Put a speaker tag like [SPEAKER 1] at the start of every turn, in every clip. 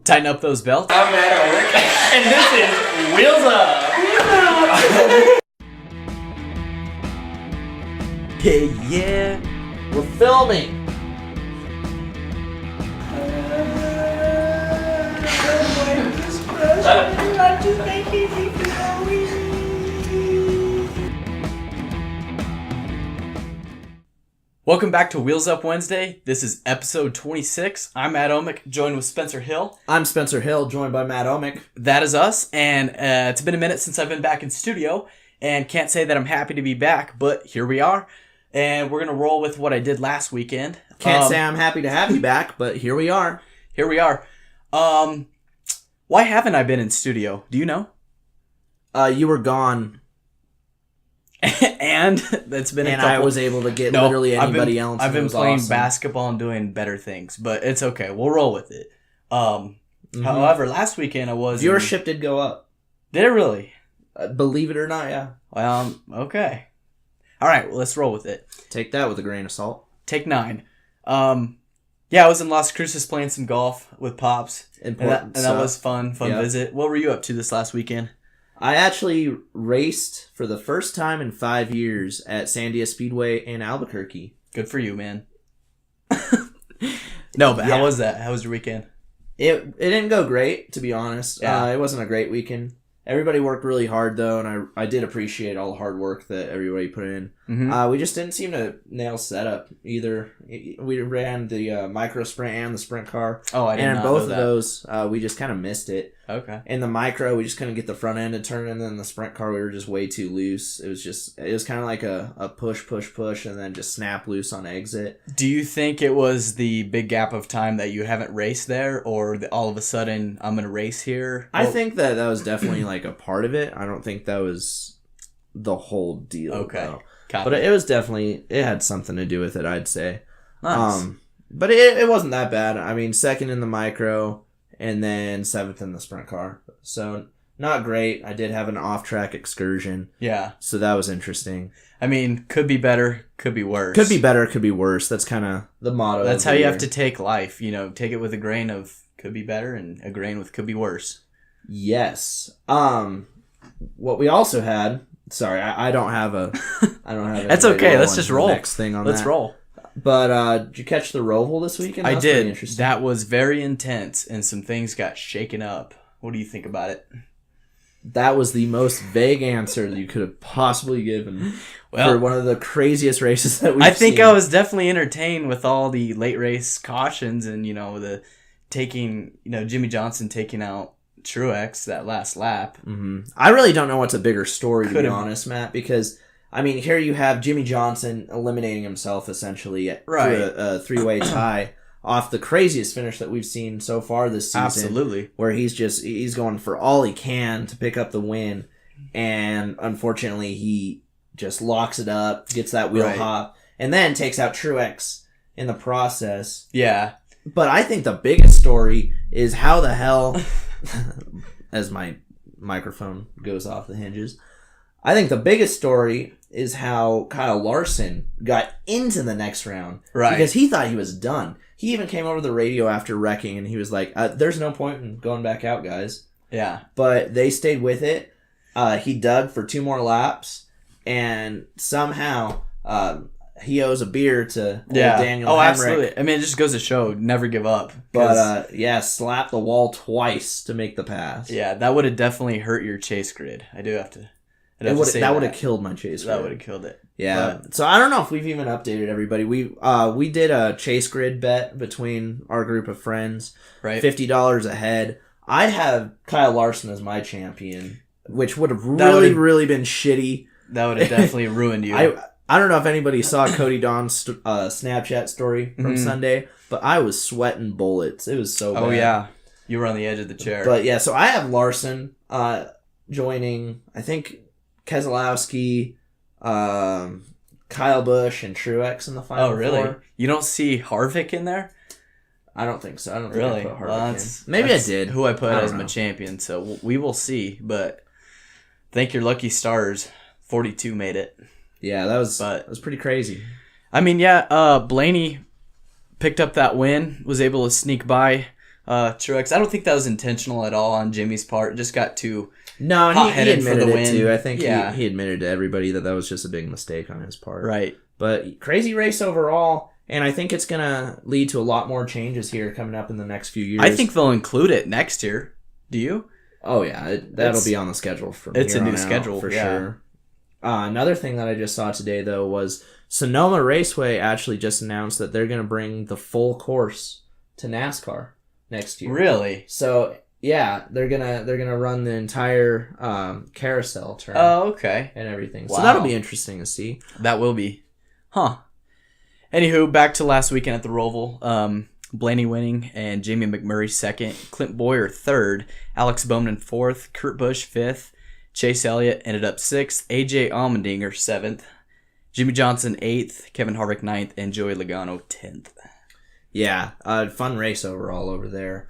[SPEAKER 1] Tighten up those belts.
[SPEAKER 2] I'm Matt Omick, and this is Wheels Up.
[SPEAKER 1] Yeah.
[SPEAKER 2] We're filming.
[SPEAKER 1] Welcome back to Wheels Up Wednesday. This is episode 26. I'm Matt Omick, joined with Spencer Hill.
[SPEAKER 2] I'm Spencer Hill, joined by Matt Omick.
[SPEAKER 1] That is us, and it's been a minute since I've been back in studio, and can't say that I'm happy to be back, but here we are, and we're going to roll with what I did last weekend.
[SPEAKER 2] Can't say I'm happy to have you back, but here we are.
[SPEAKER 1] Here we are. Why haven't I been in studio? Do you know?
[SPEAKER 2] You were gone.
[SPEAKER 1] And that's been
[SPEAKER 2] I was able to get literally anybody else.
[SPEAKER 1] I've been playing basketball and doing better things, but it's okay. We'll roll with it. However, last weekend I was...
[SPEAKER 2] Viewership did go up.
[SPEAKER 1] Did it really?
[SPEAKER 2] Believe it or not, yeah.
[SPEAKER 1] Well, okay. All right, well, let's roll with it.
[SPEAKER 2] Take that with a grain of salt.
[SPEAKER 1] Take 9. Yeah, I was in Las Cruces playing some golf with Pops. And that was fun visit. What were you up to this last weekend?
[SPEAKER 2] I actually raced for the first time in 5 years at Sandia Speedway in Albuquerque.
[SPEAKER 1] Good for you, man. No, but how was that? How was your weekend?
[SPEAKER 2] It didn't go great, to be honest.
[SPEAKER 1] Yeah.
[SPEAKER 2] It wasn't a great weekend. Everybody worked really hard, though, and I did appreciate all the hard work that everybody put in.
[SPEAKER 1] Mm-hmm.
[SPEAKER 2] We just didn't seem to nail setup either. We ran the micro sprint and the sprint car.
[SPEAKER 1] Oh, I didn't
[SPEAKER 2] know that. And both of those, we just kind of missed it.
[SPEAKER 1] Okay.
[SPEAKER 2] In the micro, we just couldn't get the front end to turn, and then the sprint car, we were just way too loose. It was kind of like a push, and then just snap loose on exit.
[SPEAKER 1] Do you think it was the big gap of time that you haven't raced there, or all of a sudden, I'm going to race here?
[SPEAKER 2] I think that was definitely like a part of it. I don't think that was the whole deal.
[SPEAKER 1] Okay.
[SPEAKER 2] But it was definitely, it had something to do with it, I'd say.
[SPEAKER 1] Nice.
[SPEAKER 2] But it wasn't that bad. I mean, 2nd in the micro, and then 7th in the sprint car. So, not great. I did have an off-track excursion.
[SPEAKER 1] Yeah.
[SPEAKER 2] So that was interesting.
[SPEAKER 1] I mean, could be better, could be worse.
[SPEAKER 2] Could be better, could be worse. That's kind of the motto.
[SPEAKER 1] That's how you have to take life. You know, take it with a grain of could be better and a grain with could be worse.
[SPEAKER 2] Yes. What we also had... Sorry, I don't have a...
[SPEAKER 1] That's okay. Let's just roll.
[SPEAKER 2] Next thing on
[SPEAKER 1] Let's roll.
[SPEAKER 2] But did you catch the Roval this weekend?
[SPEAKER 1] I did. That was very intense, and some things got shaken up. What do you think about it?
[SPEAKER 2] That was the most vague answer that you could have possibly given for one of the craziest races that we've seen.
[SPEAKER 1] I think I was definitely entertained with all the late race cautions and, the taking, Jimmy Johnson taking out Truex that last lap.
[SPEAKER 2] Mm-hmm. I really don't know what's a bigger story, to be honest, Matt, because... I mean, here you have Jimmy Johnson eliminating himself, essentially, through a three-way tie off the craziest finish that we've seen so far this season.
[SPEAKER 1] Absolutely.
[SPEAKER 2] Where he's going for all he can to pick up the win, and unfortunately, he just locks it up, gets that wheel hop, and then takes out Truex in the process.
[SPEAKER 1] Yeah.
[SPEAKER 2] But I think the biggest story is how the hell, as my microphone goes off the hinges, I think the biggest story is how Kyle Larson got into the next round.
[SPEAKER 1] Right.
[SPEAKER 2] Because he thought he was done. He even came over the radio after wrecking, and he was like, there's no point in going back out, guys.
[SPEAKER 1] Yeah.
[SPEAKER 2] But they stayed with it. He dug for 2 more laps, and somehow he owes a beer to Daniel Hemrick.
[SPEAKER 1] Absolutely. I mean, it just goes to show, never give up.
[SPEAKER 2] But, slap the wall twice to make the pass.
[SPEAKER 1] Yeah, that would have definitely hurt your chase grid. I do have to...
[SPEAKER 2] That would have killed my chase grid.
[SPEAKER 1] That would have killed it.
[SPEAKER 2] Yeah. So I don't know if we've even updated everybody. We did a chase grid bet between our group of friends.
[SPEAKER 1] Right.
[SPEAKER 2] $50 a head. I have Kyle Larson as my champion, which would have really been shitty.
[SPEAKER 1] That would have definitely ruined you.
[SPEAKER 2] I don't know if anybody saw Cody Don's Snapchat story from Sunday, but I was sweating bullets. It was so bad.
[SPEAKER 1] Oh, yeah. You were on the edge of the chair.
[SPEAKER 2] But yeah, so I have Larson joining, I think... Keselowski, Kyle Busch, and Truex in the final 4.
[SPEAKER 1] You don't see Harvick in there?
[SPEAKER 2] I don't think so. I don't
[SPEAKER 1] really?
[SPEAKER 2] think I put Harvick in.
[SPEAKER 1] Maybe that's I did. Who I put as my champion, so we will see. But thank your lucky stars, 42 made it.
[SPEAKER 2] Yeah, that was pretty crazy.
[SPEAKER 1] I mean, yeah, Blaney picked up that win, was able to sneak by Truex. I don't think that was intentional at all on Jimmy's part. Just got too
[SPEAKER 2] No, he admitted it
[SPEAKER 1] win.
[SPEAKER 2] too. I think he admitted to everybody that was just a big mistake on his part.
[SPEAKER 1] Right.
[SPEAKER 2] But crazy race overall, and I think it's going to lead to a lot more changes here coming up in the next few years.
[SPEAKER 1] I think they'll include it next year. Do you?
[SPEAKER 2] Oh, yeah. That'll be on the schedule from
[SPEAKER 1] It's
[SPEAKER 2] here
[SPEAKER 1] a
[SPEAKER 2] on
[SPEAKER 1] new
[SPEAKER 2] out,
[SPEAKER 1] schedule,
[SPEAKER 2] for
[SPEAKER 1] yeah.
[SPEAKER 2] sure. Another thing that I just saw today, though, was Sonoma Raceway actually just announced that they're going to bring the full course to NASCAR next year.
[SPEAKER 1] Really?
[SPEAKER 2] So, yeah, they're gonna run the entire carousel turn.
[SPEAKER 1] Oh, okay.
[SPEAKER 2] And everything.
[SPEAKER 1] Wow.
[SPEAKER 2] So that'll be interesting to see.
[SPEAKER 1] That will be. Huh. Anywho, back to last weekend at the Roval. Blaney winning and Jamie McMurray second. Clint Boyer third. Alex Bowman fourth. Kurt Busch fifth. Chase Elliott ended up sixth. AJ Allmendinger seventh. Jimmy Johnson eighth. Kevin Harvick ninth. And Joey Logano 10th.
[SPEAKER 2] Yeah, fun race overall over there.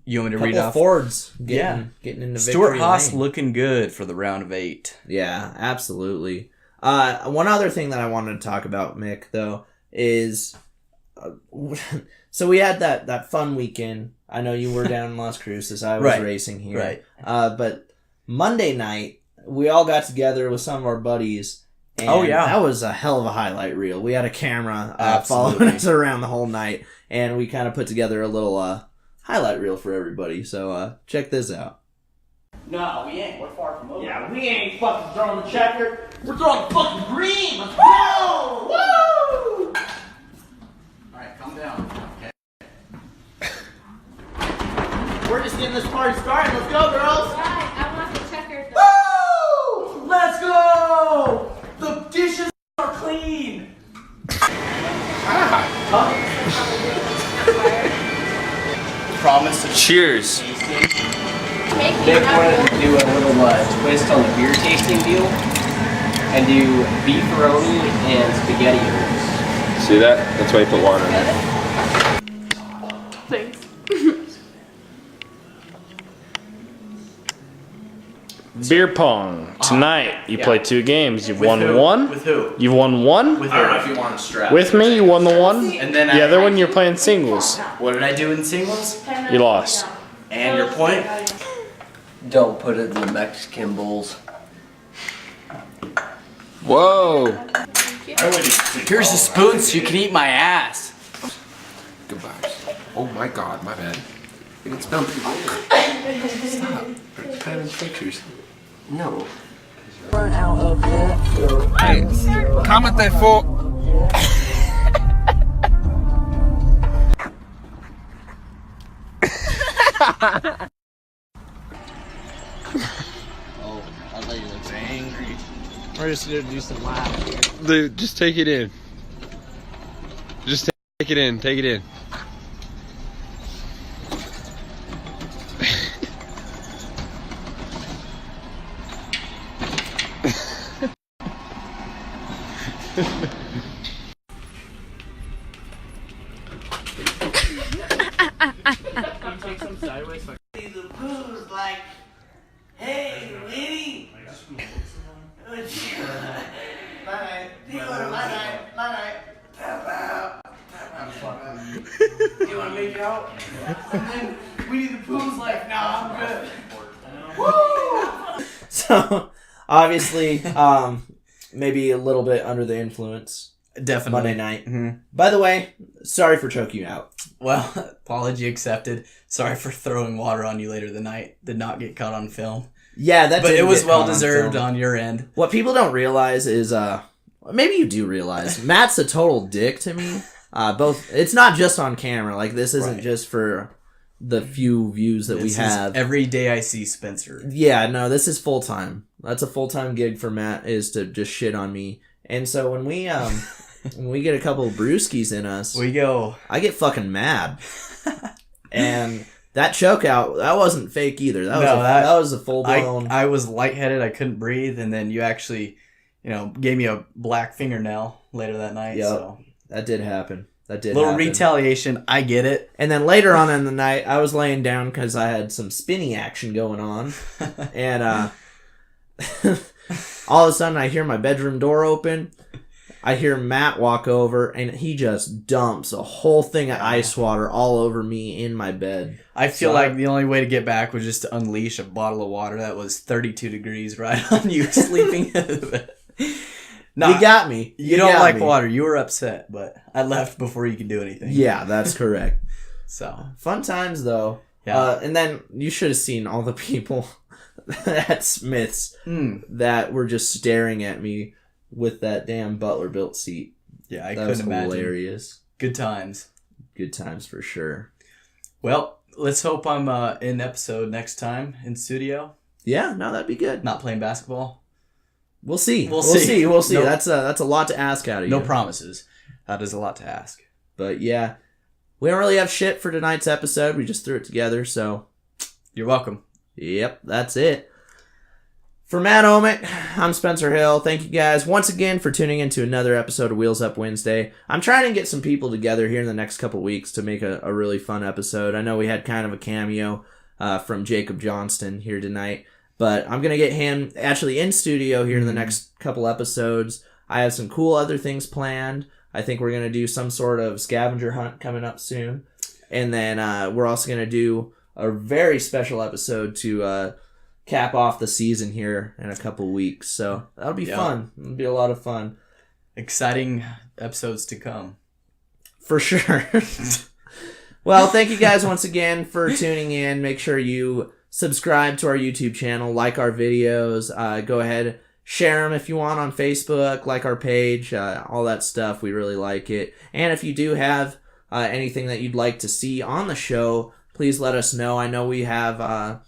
[SPEAKER 1] You want me to
[SPEAKER 2] Couple
[SPEAKER 1] read off?
[SPEAKER 2] Fords getting into victory
[SPEAKER 1] Stuart Haas
[SPEAKER 2] lane.
[SPEAKER 1] looking good for the round of 8.
[SPEAKER 2] Yeah, absolutely. One other thing that I wanted to talk about, Mick, though, is so we had that fun weekend. I know you were down in Las Cruces. I was racing here.
[SPEAKER 1] Right.
[SPEAKER 2] But Monday night, we all got together with some of our buddies. And that was a hell of a highlight reel. We had a camera following us around the whole night, and we kind of put together a little highlight reel for everybody. So check this out.
[SPEAKER 1] No, we ain't. We're far from over.
[SPEAKER 2] Yeah, we ain't fucking throwing the checker. We're throwing the fucking green. Let's go! Woo!
[SPEAKER 1] Alright, calm down. Okay.
[SPEAKER 2] We're just getting this party started. Let's go, girls.
[SPEAKER 3] Right, I want the checkers.
[SPEAKER 1] Woo! Let's go! The dishes are clean! Promise to
[SPEAKER 4] Cheers.
[SPEAKER 3] Nick
[SPEAKER 5] wanted to do a little twist on the beer tasting deal and do beefaroni and spaghettios.
[SPEAKER 4] See that? That's why you put water in it.
[SPEAKER 3] Thanks.
[SPEAKER 4] Beer pong. Tonight, you play 2 games. You've won
[SPEAKER 1] who?
[SPEAKER 4] 1.
[SPEAKER 1] With who?
[SPEAKER 4] You've won 1.
[SPEAKER 1] With
[SPEAKER 2] I don't know
[SPEAKER 1] who?
[SPEAKER 2] if you want to strap.
[SPEAKER 4] With me, you won the 1.
[SPEAKER 1] And then
[SPEAKER 4] The other one, you're playing singles.
[SPEAKER 1] What did I do in singles?
[SPEAKER 4] You lost.
[SPEAKER 1] And your point?
[SPEAKER 5] Don't put it in the Mexican bowls.
[SPEAKER 4] Whoa.
[SPEAKER 1] Here's the spoon so you can eat my ass.
[SPEAKER 6] Good vibes. Oh my god, my bad. You can smell people. Stop. We're having pictures.
[SPEAKER 5] No.
[SPEAKER 6] Hey, comment that for.
[SPEAKER 2] Oh, I thought you looked angry. We're just gonna do some laughs.
[SPEAKER 4] Dude, just take it in. Just take it in. Take it in.
[SPEAKER 2] The poo's like, hey, Winnie. My night.
[SPEAKER 1] Do you want to make it out? And then Winnie the Pooh's like, nah, I'm good. Woo!
[SPEAKER 2] So, obviously, maybe a little bit under the influence
[SPEAKER 1] Definitely.
[SPEAKER 2] Monday night.
[SPEAKER 1] Mm-hmm.
[SPEAKER 2] By the way, sorry for choking you out.
[SPEAKER 1] Well, apology accepted. Sorry for throwing water on you later the night. Did not get caught on film.
[SPEAKER 2] Yeah, that
[SPEAKER 1] But
[SPEAKER 2] did
[SPEAKER 1] it was
[SPEAKER 2] get caught
[SPEAKER 1] well deserved
[SPEAKER 2] film.
[SPEAKER 1] on your end.
[SPEAKER 2] What people don't realize is, maybe you do realize, Matt's a total dick to me. Both, it's not just on camera. Like, this isn't
[SPEAKER 1] Right.
[SPEAKER 2] just for the few views that we
[SPEAKER 1] This is
[SPEAKER 2] have.
[SPEAKER 1] every day I see Spencer.
[SPEAKER 2] Yeah, no, this is full time. That's a full time gig for Matt, is to just shit on me. And so when we when we get a couple of brewskis in us,
[SPEAKER 1] We go.
[SPEAKER 2] I get fucking mad. And that choke out, that wasn't fake either. That was a full blown.
[SPEAKER 1] I was lightheaded. I couldn't breathe, and then you actually, gave me a black fingernail later that night.
[SPEAKER 2] Yep.
[SPEAKER 1] So
[SPEAKER 2] That did happen. That did
[SPEAKER 1] little
[SPEAKER 2] happen.
[SPEAKER 1] retaliation. I get it.
[SPEAKER 2] And then later on in the night, I was laying down because I had some spinny action going on. And all of a sudden, I hear my bedroom door open. I hear Matt walk over, and he just dumps a whole thing of ice water all over me in my bed.
[SPEAKER 1] I feel like the only way to get back was just to unleash a bottle of water that was 32 degrees right on you sleeping. No,
[SPEAKER 2] you got me.
[SPEAKER 1] You don't like water. You were upset, but I left before you could do anything.
[SPEAKER 2] Yeah, that's correct.
[SPEAKER 1] So
[SPEAKER 2] fun times, though.
[SPEAKER 1] Yeah.
[SPEAKER 2] And then you should have seen all the people at Smith's that were just staring at me with that damn ButlerBuilt seat.
[SPEAKER 1] Yeah, I
[SPEAKER 2] that was
[SPEAKER 1] couldn't imagine.
[SPEAKER 2] Hilarious.
[SPEAKER 1] Good times.
[SPEAKER 2] Good times for sure.
[SPEAKER 1] Well, let's hope I'm in episode next time in studio.
[SPEAKER 2] Yeah, no, that'd be good.
[SPEAKER 1] Not playing basketball.
[SPEAKER 2] We'll see.
[SPEAKER 1] We'll see.
[SPEAKER 2] Nope. That's a lot to ask out of you.
[SPEAKER 1] No promises. That is a lot to ask.
[SPEAKER 2] But yeah, we don't really have shit for tonight's episode. We just threw it together, so
[SPEAKER 1] You're welcome.
[SPEAKER 2] Yep, that's it. For Matt Omick, I'm Spencer Hill. Thank you guys once again for tuning in to another episode of Wheels Up Wednesday. I'm trying to get some people together here in the next couple weeks to make a really fun episode. I know we had kind of a cameo from Jacob Johnston here tonight, but I'm going to get him actually in studio here in the next couple episodes. I have some cool other things planned. I think we're going to do some sort of scavenger hunt coming up soon. And then we're also going to do a very special episode to cap off the season here in a couple weeks. So that'll be fun. It'll be a lot of fun.
[SPEAKER 1] Exciting episodes to come.
[SPEAKER 2] For sure. Well, thank you guys once again for tuning in. Make sure you subscribe to our YouTube channel, like our videos. Go ahead, share them if you want on Facebook, like our page, all that stuff. We really like it. And if you do have anything that you'd like to see on the show, please let us know. I know we have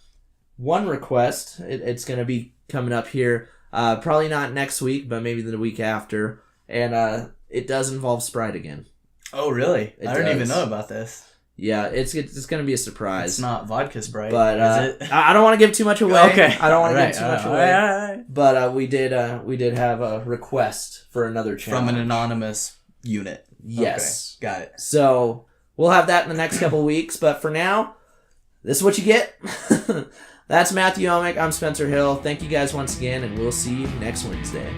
[SPEAKER 2] one request. It's going to be coming up here. Probably not next week, but maybe the week after. And it does involve Sprite again.
[SPEAKER 1] Oh, really?
[SPEAKER 2] It
[SPEAKER 1] I didn't even
[SPEAKER 2] does.
[SPEAKER 1] know about this.
[SPEAKER 2] Yeah, it's going to be a surprise.
[SPEAKER 1] It's not vodka Sprite,
[SPEAKER 2] but
[SPEAKER 1] is it?
[SPEAKER 2] I don't want to give too much away.
[SPEAKER 1] Okay.
[SPEAKER 2] I don't want to
[SPEAKER 1] Alright,
[SPEAKER 2] give too much
[SPEAKER 1] alright,
[SPEAKER 2] away.
[SPEAKER 1] alright.
[SPEAKER 2] But we did have a request for another challenge.
[SPEAKER 1] From an anonymous unit.
[SPEAKER 2] Yes.
[SPEAKER 1] Okay, got it.
[SPEAKER 2] So we'll have that in the next couple weeks. But for now, this is what you get. That's Matthew Omick. I'm Spencer Hill. Thank you guys once again, and we'll see you next Wednesday.